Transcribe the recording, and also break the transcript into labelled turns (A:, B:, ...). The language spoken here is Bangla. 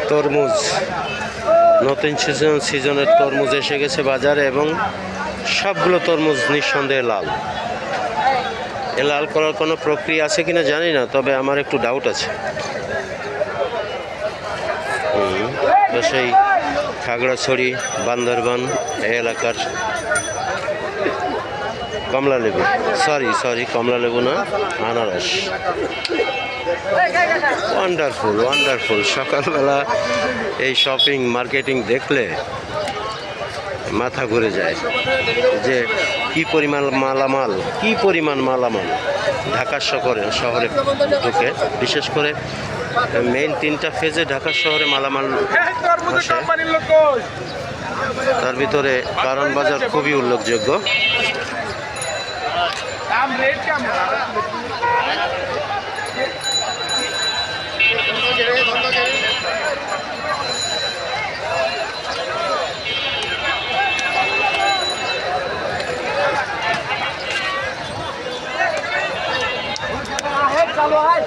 A: তরমুজ, নতুন সিজনের তরমুজ এসে গেছে বাজারে এবং সবগুলো তরমুজ নিঃসন্দেহে লাল। এ লাল করার কোনো প্রক্রিয়া আছে কিনা জানি না, তবে আমার একটু ডাউট আছে। তো সেই খাগড়াছড়ি, বান্দরবান এই এলাকার কমলা লেবু, সরি কমলা লেবু না, আনারস। ওয়ান্ডারফুল। সকালবেলা এই শপিং মার্কেটিং দেখলে মাথা ঘুরে যায় যে কি পরিমাণ মালামাল ঢাকা শহরে ঢুকে। বিশেষ করে মেইন 3টা ফেজে ঢাকা শহরে মালামাল আসে। তার ভিতরে কারণ বাজার খুবই উল্লেখযোগ্য।
B: চালু হয়